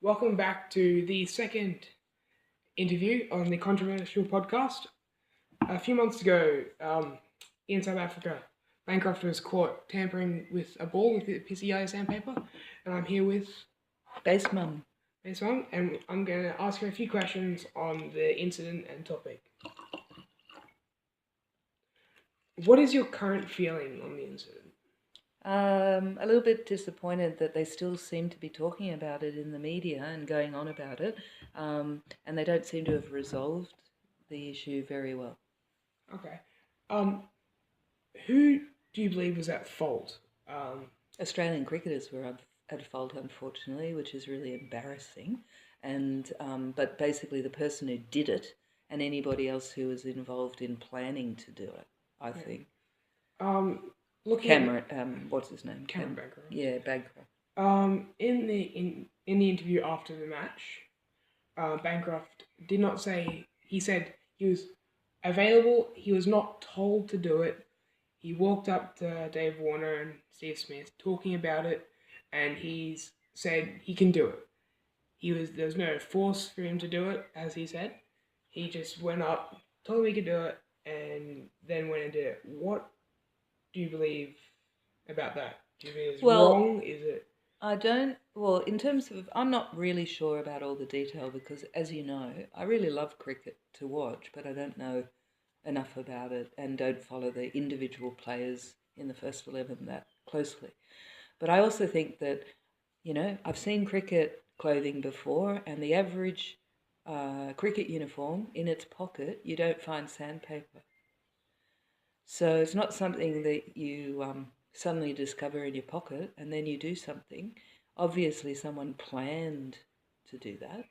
Welcome back to the second interview on the controversial podcast. A few months ago, in South Africa, Bancroft was caught tampering with a ball with PCI sandpaper, and I'm here with Base Mum. And I'm going to ask her a few questions on the incident and topic. What is your current feeling on the incident? A little bit disappointed that they still seem to be talking about it in the media and going on about it, and they don't seem to have resolved the issue very well. Okay. Who do you believe was at fault? Australian cricketers were at fault, unfortunately, which is really embarrassing. And but basically, the person who did it and anybody else who was involved in planning to do it, I think. Cameron, what's his name? Cameron Bancroft. Yeah, Bancroft. In the interview after the match, Bancroft did not say. He said he was available. He was not told to do it. He walked up to Dave Warner and Steve Smith talking about it, and he's said he can do it. There's no force for him to do it, as he said. He just went up, told him he could do it, and then went and did it. What do you believe about that? Do you think it's wrong? Is it? I don't. Well, in terms of, I'm not really sure about all the detail because, as you know, I really love cricket to watch, but I don't know enough about it and don't follow the individual players in the first 11 that closely. But I also think that, I've seen cricket clothing before, and the average cricket uniform in its pocket, you don't find sandpaper. So it's not something that you suddenly discover in your pocket and then you do something. Obviously, someone planned to do that.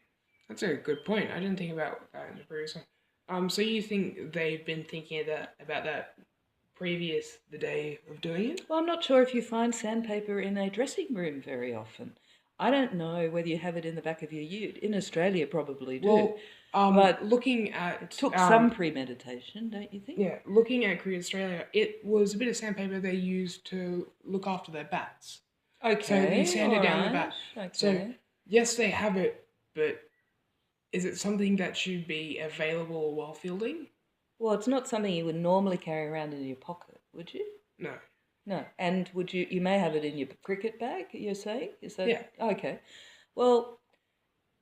That's a good point. I didn't think about that in the previous one. So you think they've been thinking about that previous the day of doing it? Well, I'm not sure if you find sandpaper in a dressing room very often. I don't know whether you have it in the back of your ute. In Australia, probably do. Well, but looking at... It took some premeditation, don't you think? Yeah, looking at Cricket Australia, it was a bit of sandpaper they used to look after their bats. Okay, so they sanded down the bat. Okay. So, yes, they have it, but is it something that should be available while fielding? Well, it's not something you would normally carry around in your pocket, would you? No. No. And you may have it in your cricket bag, you're saying? Is that? Yeah. Okay. Well,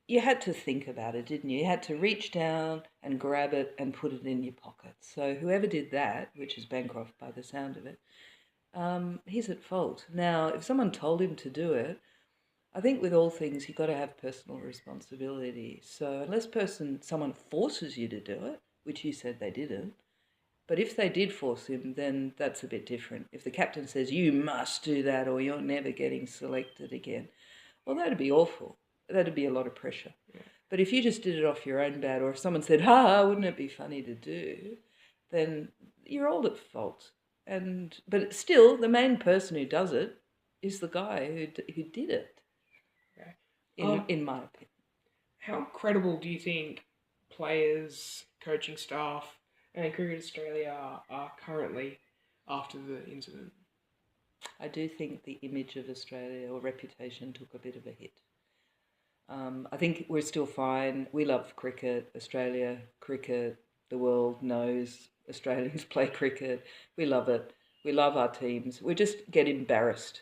you had to think about it, didn't you? You had to reach down and grab it and put it in your pocket. So whoever did that, which is Bancroft by the sound of it, he's at fault. Now, if someone told him to do it, I think with all things, you've got to have personal responsibility. So unless someone forces you to do it, which you said they didn't, but if they did force him, then that's a bit different. If the captain says, you must do that or you're never getting selected again, well, that'd be awful. That'd be a lot of pressure. Yeah. But if you just did it off your own bat, or if someone said, ha, wouldn't it be funny to do, then you're all at fault. But still, the main person who does it is the guy who did it, okay. in my opinion. How credible do you think players, coaching staff, and Cricket Australia are currently after the incident? I do think the image of Australia or reputation took a bit of a hit. I think we're still fine. We love cricket, Australia, cricket. The world knows Australians play cricket. We love it. We love our teams. We just get embarrassed.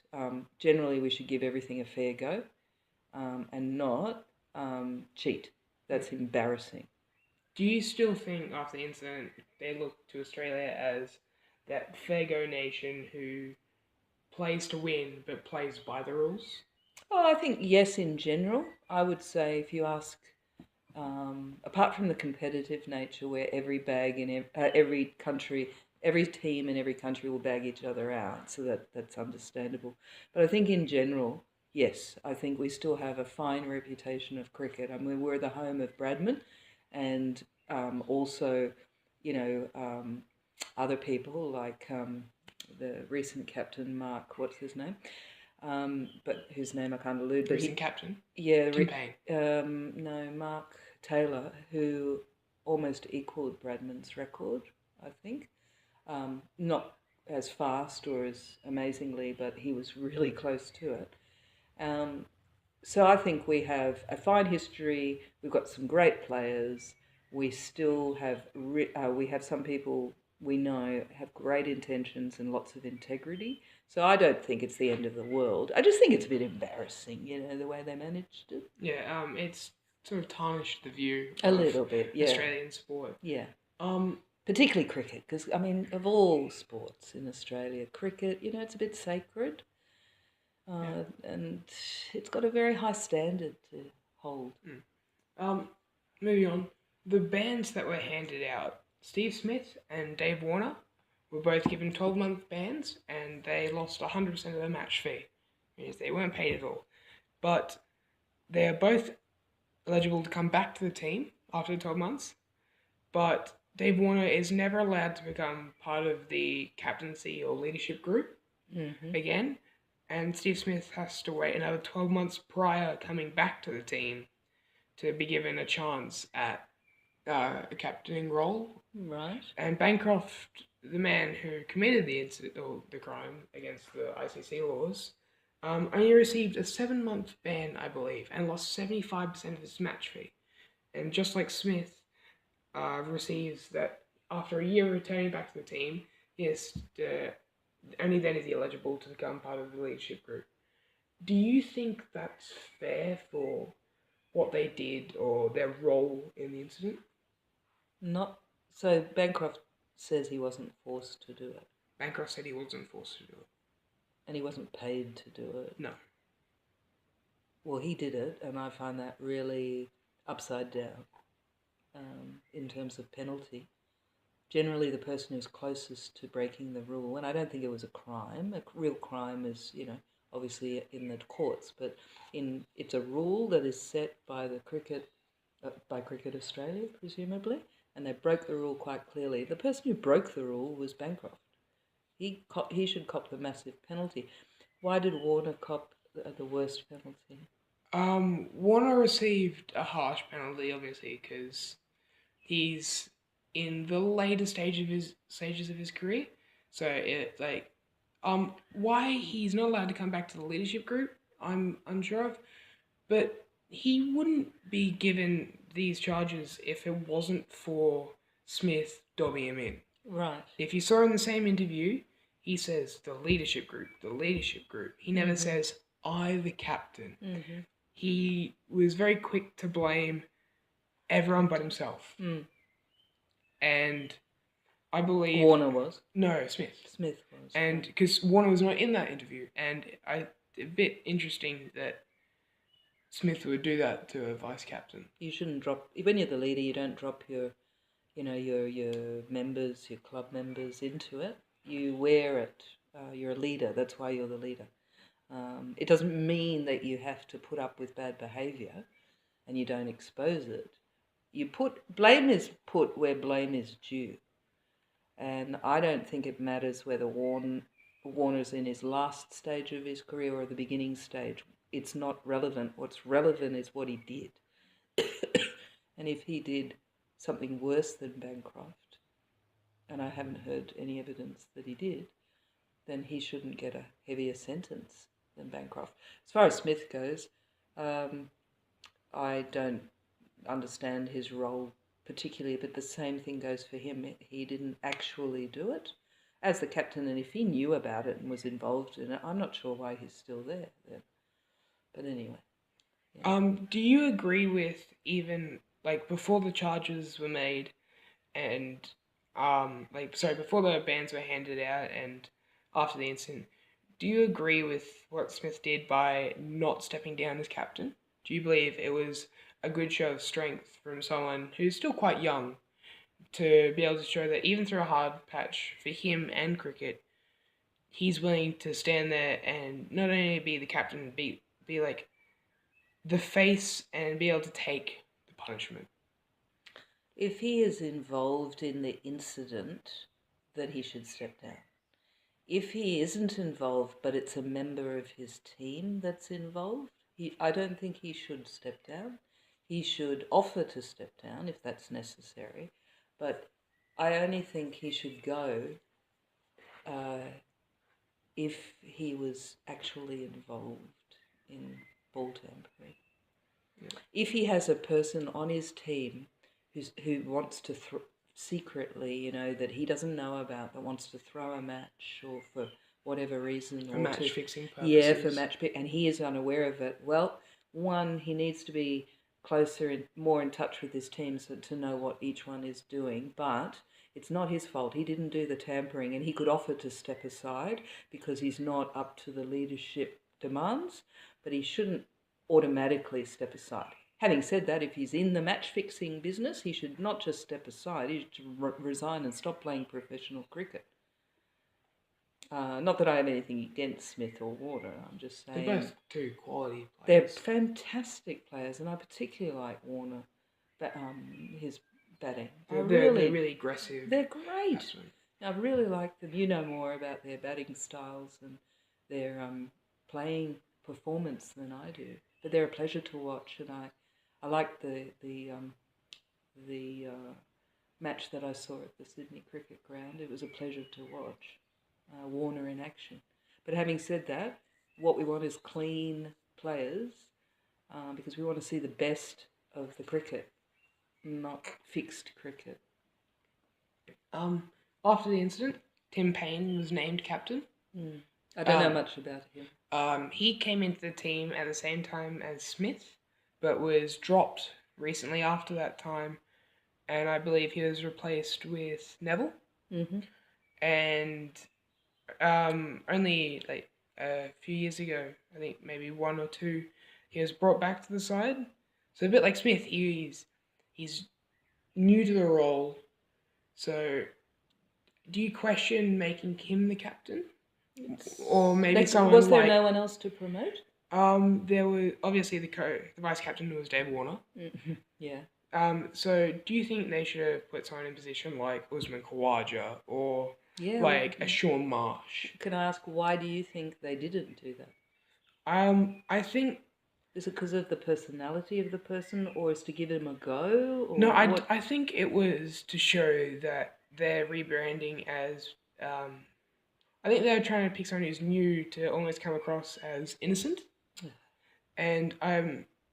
Generally, we should give everything a fair go and not cheat. That's embarrassing. Do you still think after the incident they look to Australia as that fair go nation who plays to win but plays by the rules? Oh, I think yes, in general. I would say if you ask, apart from the competitive nature where every bag in every country, every team in every country will bag each other out, so that's understandable. But I think in general, yes, I think we still have a fine reputation of cricket. I mean, we're the home of Bradman and also, other people like the recent captain, Mark, what's his name? But whose name I can't allude. But recent captain? Yeah. Tim Payne. No, Mark Taylor, who almost equalled Bradman's record, I think. Not as fast or as amazingly, but he was really close to it. So I think we have a fine history. We've got some great players. We still have we have some people we know have great intentions and lots of integrity. So I don't think it's the end of the world. I just think it's a bit embarrassing, the way they managed it. Yeah, it's sort of tarnished the view A of little bit, yeah, Australian sport. yeah. Um, Particularly cricket, because I mean, of all sports in Australia, cricket, it's a bit sacred. yeah. And it's got a very high standard to hold. Mm. Um, Moving on, the bans that were handed out, Steve Smith and Dave Warner were both given 12-month bans, and they lost 100% of their match fee. Means they weren't paid at all. But they are both eligible to come back to the team after the 12 months. But Dave Warner is never allowed to become part of the captaincy or leadership group again. And Steve Smith has to wait another 12 months prior coming back to the team to be given a chance at a captaining role. Right. And Bancroft, the man who committed the incident or the crime against the ICC laws, only received a 7-month ban, I believe, and lost 75% of his match fee. And just like Smith receives that after a year returning back to the team, yes, only then is he eligible to become part of the leadership group. Do you think that's fair for what they did or their role in the incident? Not so. Bancroft says he wasn't forced to do it, Bancroft said he wasn't forced to do it. and he wasn't paid to do it. No. Well, he did it, and I find that really upside down in terms of penalty. Generally, the person who's closest to breaking the rule, and I don't think it was a crime. A real crime is, obviously in the courts, but it's a rule that is set by the by Cricket Australia, presumably, and they broke the rule quite clearly. The person who broke the rule was Bancroft. He should cop the massive penalty. Why did Warner cop the worst penalty? Warner received a harsh penalty, obviously, because he's in the later stages of his career. So why he's not allowed to come back to the leadership group, I'm unsure of. But he wouldn't be given these charges if it wasn't for Smith dobbing him in. Right. If you saw in the same interview, he says the leadership group, the leadership group. He never says I, the captain. He was very quick to blame everyone but himself. And I believe Warner was. No, Smith. Smith was. And because Warner was not in that interview, and a bit interesting that Smith would do that to a vice captain. You shouldn't drop when you're the leader. You don't drop your members, your club members into it. You wear it. You're a leader. That's why you're the leader. It doesn't mean that you have to put up with bad behaviour, and you don't expose it. Blame is put where blame is due, and I don't think it matters whether Warner's in his last stage of his career or the beginning stage. It's not relevant. What's relevant is what he did. And if he did something worse than Bancroft, and I haven't heard any evidence that he did, then he shouldn't get a heavier sentence than Bancroft. As far as Smith goes, I don't understand his role particularly, but the same thing goes for him. He didn't actually do it as the captain, and if he knew about it and was involved in it, I'm not sure why he's still there. But anyway. Yeah. Do you agree with even before the charges were made, and before the bans were handed out and after the incident, do you agree with what Smith did by not stepping down as captain? Do you believe it was a good show of strength from someone who's still quite young to be able to show that even through a hard patch for him and cricket, he's willing to stand there and not only be the captain, be like the face and be able to take the punishment? If he is involved in the incident, then he should step down. If he isn't involved, but it's a member of his team that's involved, I don't think he should step down. He should offer to step down if that's necessary, but I only think he should go if he was actually involved in ball tampering. Yeah. If he has a person on his team who wants to secretly, that he doesn't know about, that wants to throw a match or for whatever reason, For or match fixing purposes. yeah, for match pick, and he is unaware of it. Well, one, he needs to be closer and more in touch with his team to know what each one is doing. But it's not his fault. He didn't do the tampering, and he could offer to step aside because he's not up to the leadership demands. But he shouldn't automatically step aside. Having said that, if he's in the match-fixing business, he should not just step aside, he should resign and stop playing professional cricket. Not that I have anything against Smith or Warner, I'm just saying... They're both two quality players. They're fantastic players, and I particularly like Warner, his batting. They're really aggressive. They're great. I really like them. You know more about their batting styles and their playing performance than I do. But they're a pleasure to watch, and I like the match that I saw at the Sydney Cricket Ground. It was a pleasure to watch Warner in action. But having said that, what we want is clean players because we want to see the best of the cricket, not fixed cricket. After the incident, Tim Payne was named captain. I don't know much about him. He came into the team at the same time as Smith, but was dropped recently after that time, and I believe he was replaced with Neville. Mm-hmm. And only like a few years ago, I think maybe 1 or 2, he was brought back to the side. So a bit like Smith, he's new to the role. So, do you question making him the captain? Or maybe someone was there no one else to promote? There was obviously the vice captain was Dave Warner. Mm-hmm. Yeah. So do you think they should have put someone in a position like Usman Khawaja or a Sean Marsh? Can I ask why do you think they didn't do that? I think... Is it because of the personality of the person, or is to give him a go? Or no, I think it was to show that they're rebranding as... I think they were trying to pick someone who's new to almost come across as innocent. And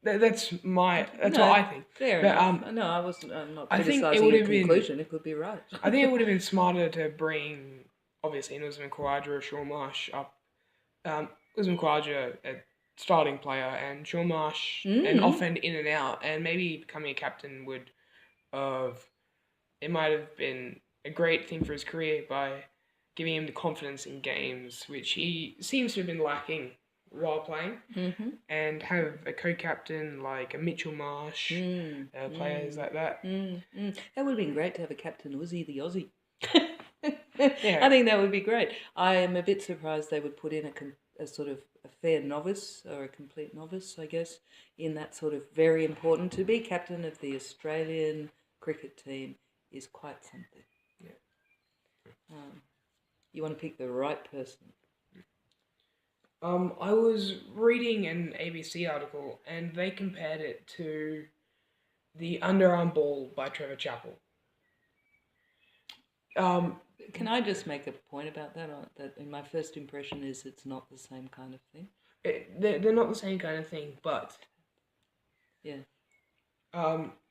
that's what I think. Fair enough. No, I wasn't. I'm not criticising your conclusion. It could be right. I think it would have been smarter to bring, obviously, an Usman Khawaja or Sean Marsh up. Usman Khawaja, a starting player, and Sean Marsh, an off-end in and out, and maybe becoming a captain would have... It might have been a great thing for his career by giving him the confidence in games, which he seems to have been lacking while playing, and have a co-captain like a Mitchell Marsh, players like that. That would have been great to have a captain Uzi the Aussie. Yeah. I think that would be great. I am a bit surprised they would put in a sort of a fair novice or a complete novice, I guess, in that sort of very important. To be captain of the Australian cricket team is quite something. Yeah. You want to pick the right person. I was reading an ABC article and they compared it to the underarm ball by Trevor Chappell. Can I just make a point about that? That my first impression is it's not the same kind of thing. They're not the same kind of thing, but yeah.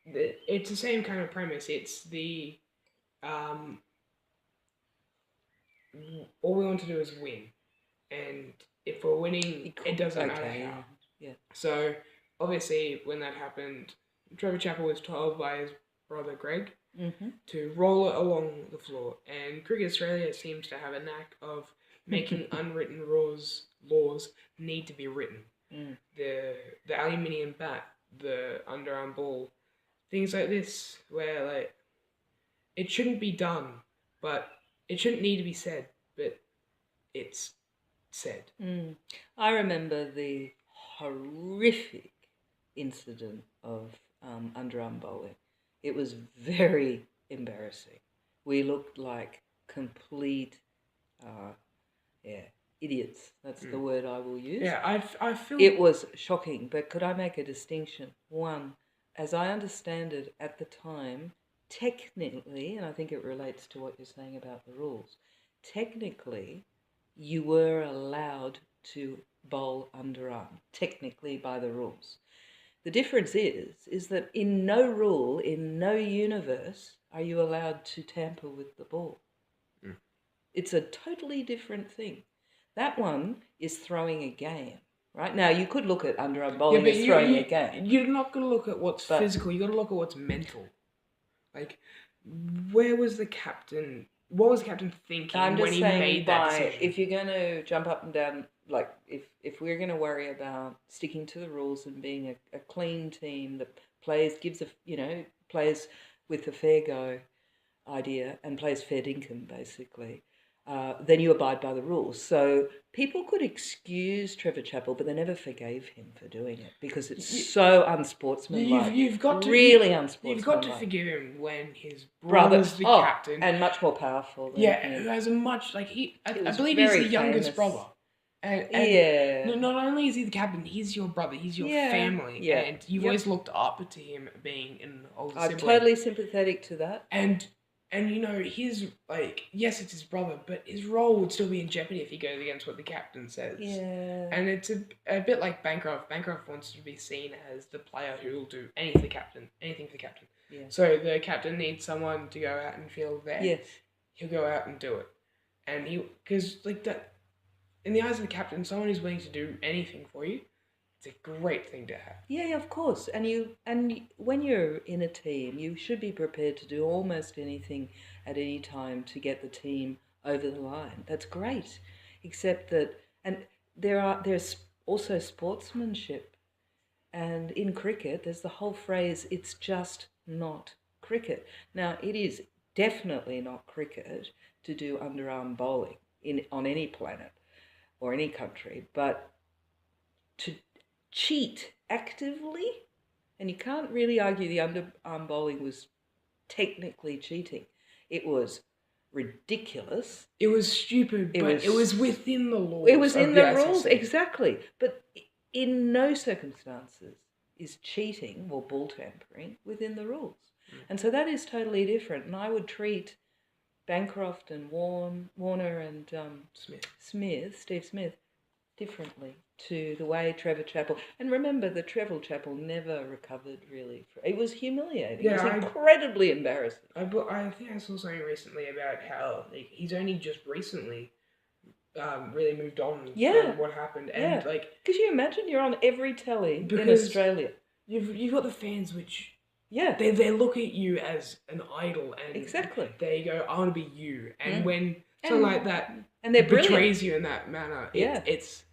It's the same kind of premise. It's the all we want to do is win, and if we're winning, it doesn't matter how. Yeah. So obviously, when that happened, Trevor Chappell was told by his brother Greg to roll it along the floor, and Cricket Australia seems to have a knack of making unwritten laws need to be written. The aluminium bat, the underarm ball, things like this, where like it shouldn't be done, but it shouldn't need to be said, but it's said. I remember the horrific incident of underarm bowling. It was very embarrassing. We looked like complete, idiots. That's the word I will use. Yeah, I feel... It was shocking, but could I make a distinction? One, as I understand it at the time, technically, and I think it relates to what you're saying about the rules, technically, you were allowed to bowl underarm, technically by the rules. The difference is that in no rule, in no universe, are you allowed to tamper with the ball. It's a totally different thing. That one is throwing a game, right? Now, you could look at underarm bowling as throwing a game. You're not going to look at what's physical. You got to look at what's mental. Like, where was the captain? What was the captain thinking when he made that decision? If you're going to jump up and down, like if we're going to worry about sticking to the rules and being a clean team that plays plays with a fair go idea and plays fair dinkum basically, then you abide by the rules. So people could excuse Trevor Chappell, but they never forgave him for doing it because it's so unsportsmanlike. You've got to really unsportsmanlike. You've got to forgive him when his brother's the captain and much more powerful. Than who has a much I believe he's the youngest brother. And not only is he the captain, he's your brother, he's your family, and you've always looked up to him being an older sibling. I'm totally sympathetic to that. And his yes, it's his brother, but his role would still be in jeopardy if he goes against what the captain says. Yeah. And it's a bit like Bancroft. Bancroft wants to be seen as the player who will do anything for the captain. Yeah. So the captain needs someone to go out and feel there. Yes. He'll go out and do it. And because that, in the eyes of the captain, someone who's willing to do anything for you, it's a great thing to have. Yeah, of course. And when you're in a team, you should be prepared to do almost anything at any time to get the team over the line. That's great. Except that, and there's also sportsmanship. And in cricket, there's the whole phrase, it's just not cricket. Now, it is definitely not cricket to do underarm bowling on any planet or any country, but to cheat actively, and you can't really argue the underarm bowling was technically cheating. It was ridiculous. It was stupid, but it was within the laws. It was in the rules, exactly. But in no circumstances is cheating or ball tampering within the rules. And so that is totally different. And I would treat Bancroft and Warner and Steve Smith, differently to the way Trevor Chappell. And remember that Trevor Chappell never recovered really. It was humiliating. It was incredibly embarrassing. I think I saw something recently about how he's only just recently really moved on from what happened. And could you imagine you're on every telly in Australia? You've got the fans which Yeah. They look at you as an idol, and exactly. They go, I want to be you. And when something like that and they're betrays you in that manner, it's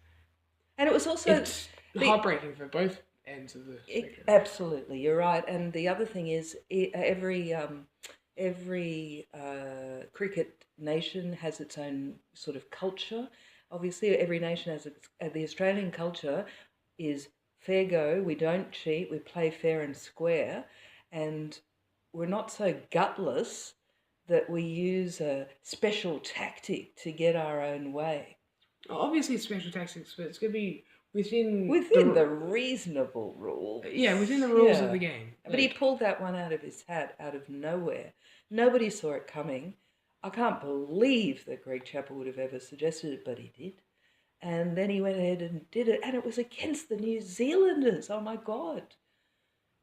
and it was also it's heartbreaking for both ends of the spectrum. Absolutely, you're right. And the other thing is, every cricket nation has its own sort of culture. Obviously, every nation has its. The Australian culture is fair go. We don't cheat. We play fair and square, and we're not so gutless that we use a special tactic to get our own way. Obviously, it's special tactics, but it's going to be within the reasonable rules. Yeah, within the rules of the game. But he pulled that one out of his hat, out of nowhere. Nobody saw it coming. I can't believe that Greg Chappell would have ever suggested it, but he did. And then he went ahead and did it, and it was against the New Zealanders. Oh, my God.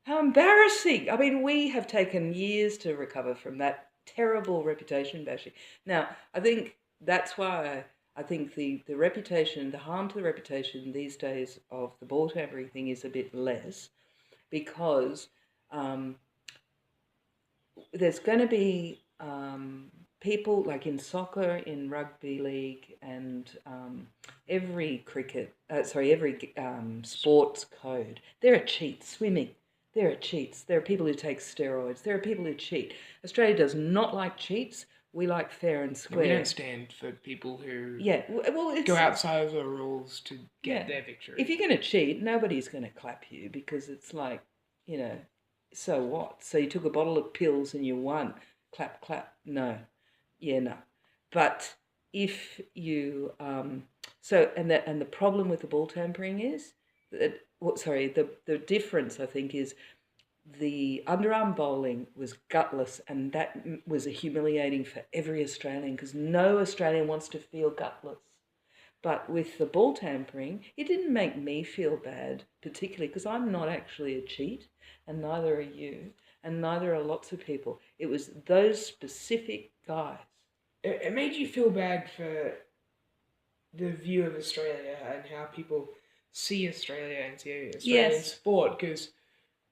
How embarrassing. I mean, we have taken years to recover from that terrible reputation bashing. Now, I think that's why I think the reputation, the harm to the reputation these days of the ball tampering thing is a bit less, because there's going to be people like in soccer, in rugby league, and every sports code. There are cheats. Swimming, there are cheats. There are people who take steroids. There are people who cheat. Australia does not like cheats. We like fair and square. We don't stand for people who go outside of the rules to get their victory. If you're going to cheat, nobody's going to clap you, because it's like, so what? So you took a bottle of pills and you won. Clap, clap. No. No. But if you and the problem with the ball tampering is that the difference, I think, is the underarm bowling was gutless, and that was humiliating for every Australian, because no Australian wants to feel gutless. But with the ball tampering, it didn't make me feel bad, particularly because I'm not actually a cheat, and neither are you, and neither are lots of people. It was those specific guys. It made you feel bad for the view of Australia and how people see Australia and see Australian Yes, sport, because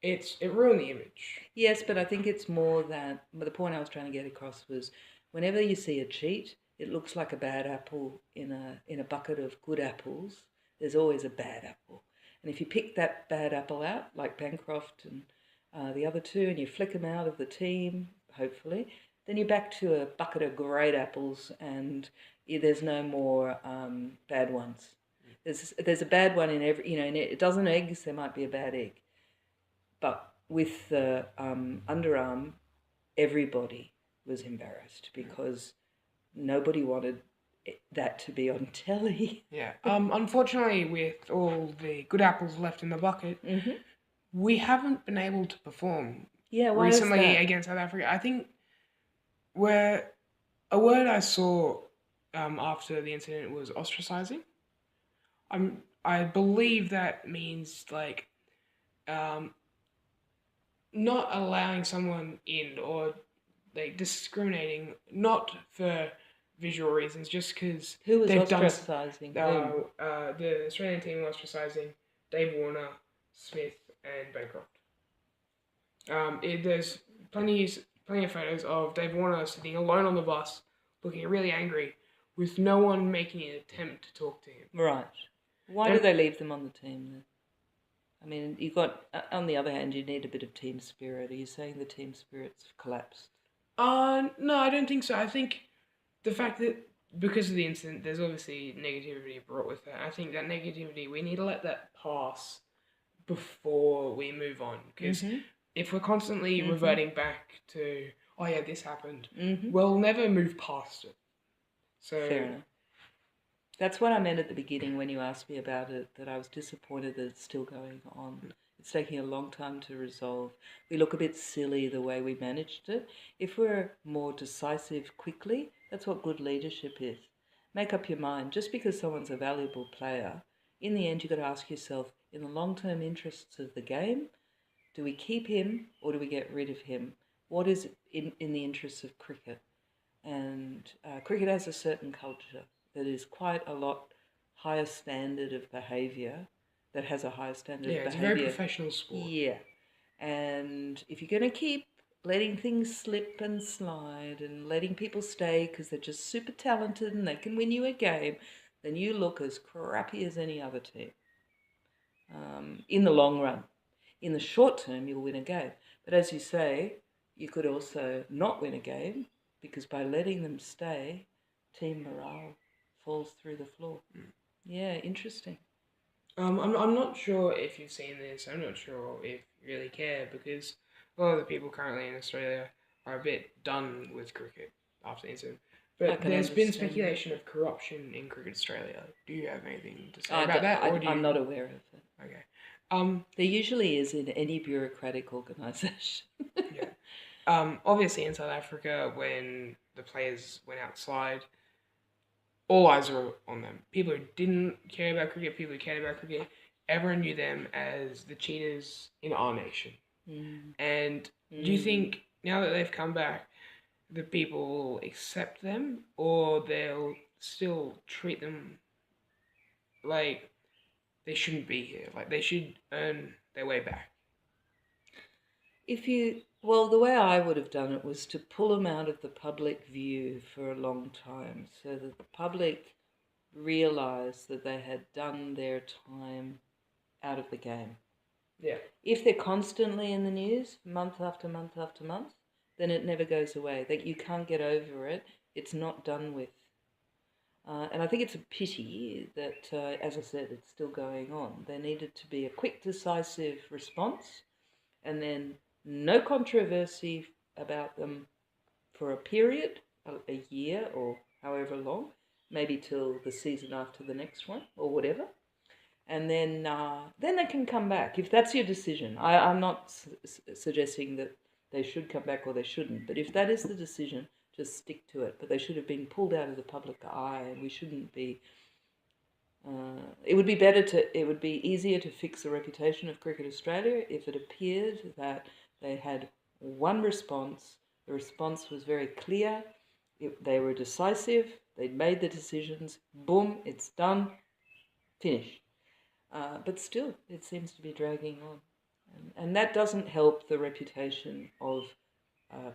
it ruined the image. yes, but I think it's more that. But the point I was trying to get across was, whenever you see a cheat, it looks like a bad apple in a bucket of good apples. There's always a bad apple, and if you pick that bad apple out, like Bancroft and the other two, and you flick them out of the team, hopefully, then you're back to a bucket of great apples, and there's no more bad ones. There's a bad one in every, in a dozen eggs there might be a bad egg. But with the underarm, everybody was embarrassed because nobody wanted that to be on telly. Yeah. Unfortunately, with all the good apples left in the bucket, Mm-hmm. we haven't been able to perform Yeah, why is recently that? against South Africa. I think where a word I saw after the incident was ostracizing. I believe that means like um, not allowing someone in or like discriminating, not for visual reasons, just because Who was they've done. ostracizing whom? The Australian team ostracizing Dave Warner, Smith, and Bancroft. There's plenty of photos of Dave Warner sitting alone on the bus, looking really angry, with no one making an attempt to talk to him. Right. Why do they leave them on the team then? I mean, you got, on the other hand, you need a bit of team spirit. Are you saying the team spirit's collapsed? No, I don't think so. I think the fact that because of the incident, there's obviously negativity brought with it. I think that negativity, we need to let that pass before we move on. Because Mm-hmm. if we're constantly Mm-hmm. reverting back to, oh yeah, this happened, Mm-hmm. we'll never move past it. So Fair enough. That's what I meant at the beginning when you asked me about it, that I was disappointed that it's still going on. It's taking a long time to resolve. We look a bit silly the way we managed it. If we're more decisive quickly, that's what good leadership is. Make up your mind. Just because someone's a valuable player, in the end you've got to ask yourself, in the long-term interests of the game, do we keep him or do we get rid of him? What is in the interests of cricket? And cricket has a certain culture that is quite a lot higher standard of behaviour, that has a higher standard yeah, of it's a very behaviour. professional sport. Yeah. And if you're going to keep letting things slip and slide and letting people stay because they're just super talented and they can win you a game, then you look as crappy as any other team in the long run. In the short term, you'll win a game. But as you say, you could also not win a game because by letting them stay, team morale falls through the floor. Yeah, interesting. I'm not sure if you've seen this. I'm not sure if you really care because a lot of the people currently in Australia are a bit done with cricket after the incident. I But can there's been understand speculation of corruption in Cricket Australia. Do you have anything to say that. about that, or do you? I'm not aware of it. Okay. There usually is in any bureaucratic organisation. Yeah. Obviously, in South Africa, when the players went outside, all eyes were on them. People who didn't care about cricket, people who cared about cricket, everyone knew them as the cheaters in our nation. Mm. And do you think now that they've come back, the people will accept them, or they'll still treat them like they shouldn't be here? Like they should earn their way back. Well, the way I would have done it was to pull them out of the public view for a long time so that the public realised that they had done their time out of the game. Yeah. If they're constantly in the news, month after month after month, then it never goes away. That you can't get over it. It's not done with. And I think it's a pity that, as I said, it's still going on. There needed to be a quick, decisive response, and then no controversy about them for a period, a year or however long, maybe till the season after the next one or whatever. And then they can come back if that's your decision. I'm not suggesting that they should come back or they shouldn't, but if that is the decision, just stick to it. But they should have been pulled out of the public eye, and we shouldn't be It would be better to. It would be easier to fix the reputation of Cricket Australia if it appeared that they had one response. The response was very clear. They were decisive. They'd made the decisions. Boom, it's done. Finish. But still, it seems to be dragging on, and that doesn't help the reputation of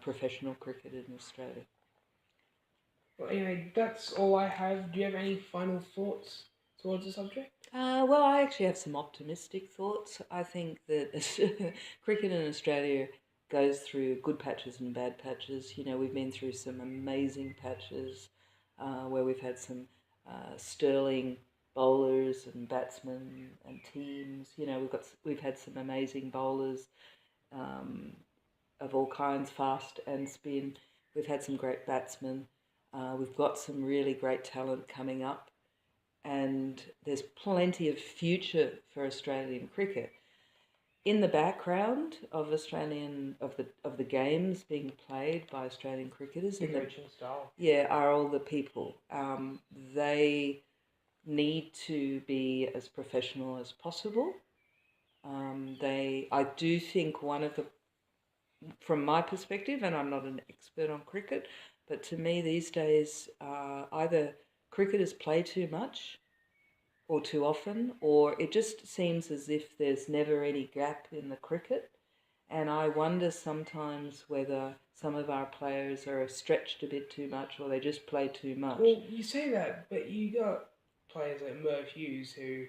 professional cricket in Australia. Well, anyway, that's all I have. Do you have any final thoughts towards the subject? Well, I actually have some optimistic thoughts. I think that cricket in Australia goes through good patches and bad patches. You know, we've been through some amazing patches where we've had some sterling bowlers and batsmen and teams. You know, we've had some amazing bowlers um, of all kinds, fast and spin. We've had some great batsmen. We've got some really great talent coming up, and there's plenty of future for Australian cricket. In the background of the games being played by Australian cricketers, The coaching style. yeah, are all the people. They need to be as professional as possible. I do think from my perspective, and I'm not an expert on cricket, but to me these days, either cricketers play too much or too often, or it just seems as if there's never any gap in the cricket. And I wonder sometimes whether some of our players are stretched a bit too much or they just play too much. Well, you say that, but you got players like Merv Hughes who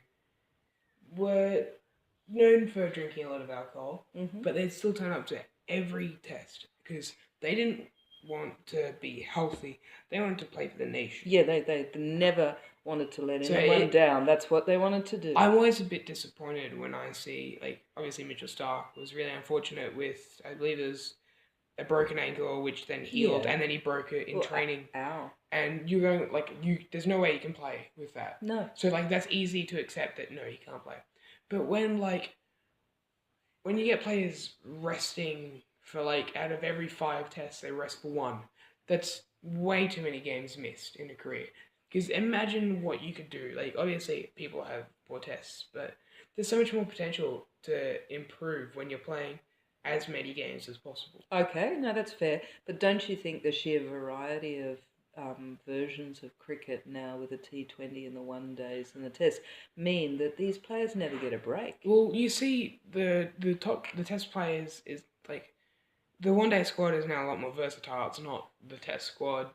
were known for drinking a lot of alcohol, but they'd still turn up to every test because they didn't want to be healthy. They wanted to play for the nation. Yeah, they never wanted to let anyone down. That's what they wanted to do. I'm always a bit disappointed when I see, like, obviously Mitchell Starc was really unfortunate with, I believe it was a broken ankle, which then healed, and then he broke it in training. Ow. And you're going, like, there's no way you can play with that. No. So, like, that's easy to accept that, no, you can't play. But when you get players resting for, like, out of every 5 tests, they rest for 1, that's way too many games missed in a career. Because imagine what you could do. Like, obviously, people have poor tests, but there's so much more potential to improve when you're playing as many games as possible. Okay, no, that's fair. But don't you think the sheer variety of versions of cricket now with the T20 and the one days and the test mean that these players never get a break? Well, you see, the test players is like the one day squad is now a lot more versatile. It's not the test squad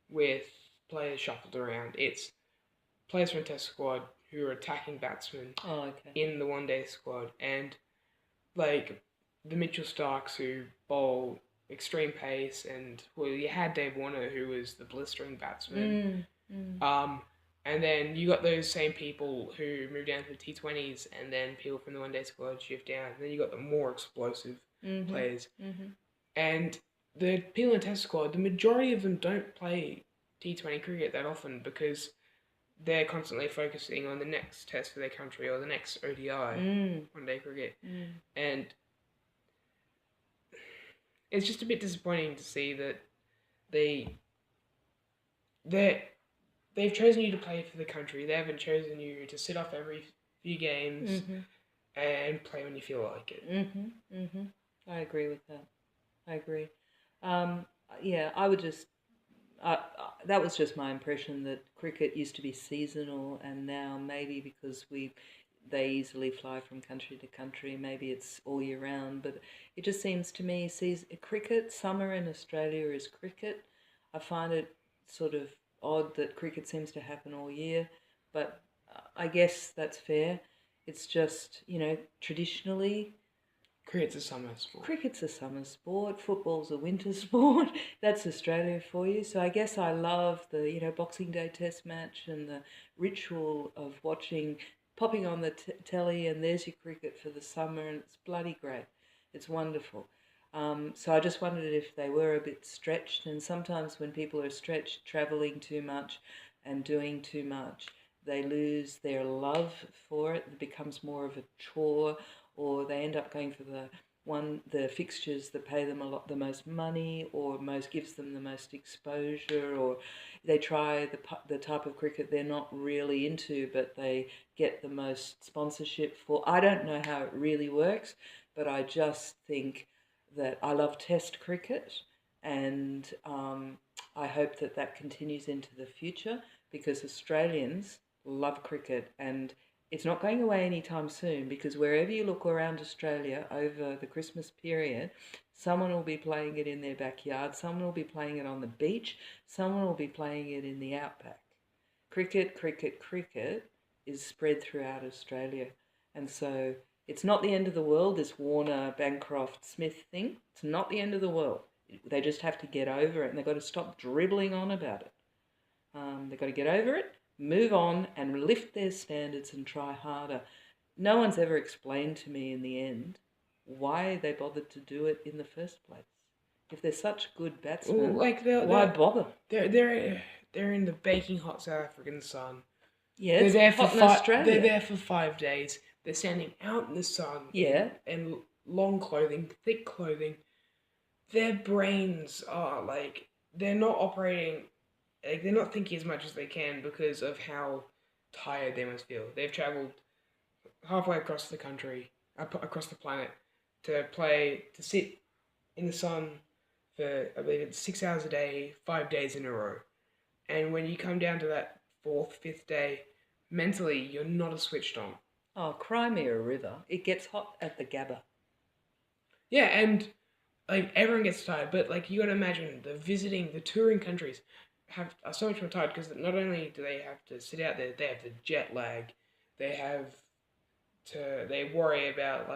with players shuffled around. It's players from the test squad who are attacking batsmen in the one day squad, and like the Mitchell Starks who bowl extreme pace, and well, you had Dave Warner who was the blistering batsman. And then you got those same people who moved down to the T20s, and then people from the one day squad shift down. And then you got the more explosive players. And the people in the test squad, the majority of them don't play T20 cricket that often because they're constantly focusing on the next test for their country or the next ODI, one day cricket. And it's just a bit disappointing to see that they've chosen you to play for the country. They haven't chosen you to sit off every few games and play when you feel like it. I agree with that. I agree. Yeah, I would just... that was just my impression that cricket used to be seasonal, and now maybe because they easily fly from country to country, maybe it's all year round. But it just seems to me, cricket, summer in Australia is cricket. I find it sort of odd that cricket seems to happen all year, but I guess that's fair. It's just, traditionally... Cricket's a summer sport. Cricket's a summer sport. Football's a winter sport. That's Australia for you. So I guess I love the, Boxing Day Test match and the ritual of popping on the telly, and there's your cricket for the summer, and it's bloody great. It's wonderful. So I just wondered if they were a bit stretched, and sometimes when people are stretched, travelling too much and doing too much, they lose their love for it. It becomes more of a chore, or they end up going for the the fixtures that pay them the most money, or gives them the most exposure, or they try the type of cricket they're not really into, but they get the most sponsorship for. I don't know how it really works, but I just think that I love Test cricket, and I hope that continues into the future, because Australians love cricket, and it's not going away anytime soon, because wherever you look around Australia over the Christmas period, someone will be playing it in their backyard, someone will be playing it on the beach, someone will be playing it in the outback. Cricket, cricket, cricket is spread throughout Australia. And so it's not the end of the world, this Warner, Bancroft, Smith thing. It's not the end of the world. They just have to get over it, and they've got to stop dribbling on about it. They've got to get over it, move on, and lift their standards and try harder. No one's ever explained to me in the end why they bothered to do it in the first place. If they're such good batsmen, why bother? They're in the baking hot South African sun. Yeah, it's hot in Australia. They're there for 5 days. They're standing out in the sun. Yeah. And long clothing, thick clothing. Their brains are they're not operating, they're not thinking as much as they can because of how tired they must feel. They've travelled halfway across the country, across the planet, to sit in the sun for, I believe it's 6 hours a day, 5 days in a row. And when you come down to that 4th, 5th day, mentally, you're not as switched on. Oh, cry me a river. It gets hot at the Gabba. Yeah, and everyone gets tired, but you got to imagine the touring countries are so much more tired, because not only do they have to sit out there, they have the jet lag. They worry about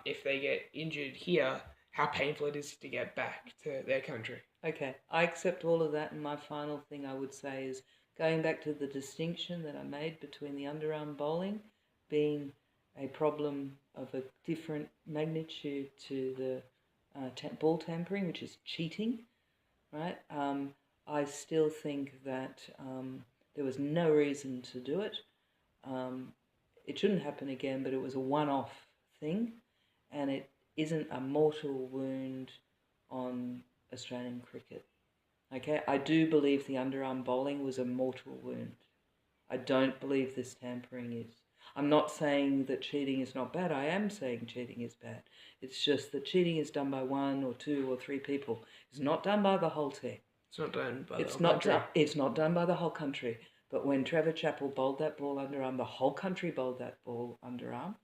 if they get injured here, how painful it is to get back to their country. Okay, I accept all of that, and my final thing I would say is going back to the distinction that I made between the underarm bowling being a problem of a different magnitude to the ball tampering, which is cheating, right? I still think that there was no reason to do it. It shouldn't happen again, but it was a one-off thing, and it isn't a mortal wound on Australian cricket. Okay, I do believe the underarm bowling was a mortal wound. I don't believe this tampering is. I'm not saying that cheating is not bad. I am saying cheating is bad. It's just that cheating is done by 1 or 2 or 3 people. It's not done by the whole team. It's not done by the whole country. It's not done by the whole country. But when Trevor Chappell bowled that ball underarm, the whole country bowled that ball underarm,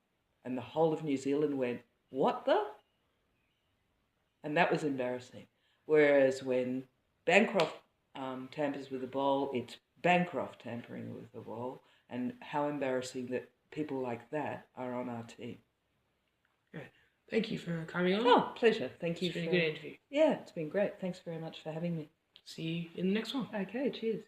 and the whole of New Zealand went, "What the?" And that was embarrassing. Whereas when Bancroft tampers with the ball, it's Bancroft tampering with the ball, and how embarrassing that people like that are on our team. Okay. Thank you for coming on. Oh, pleasure. Thank you. It's been a good interview. Yeah, it's been great. Thanks very much for having me. See you in the next one. Okay, cheers.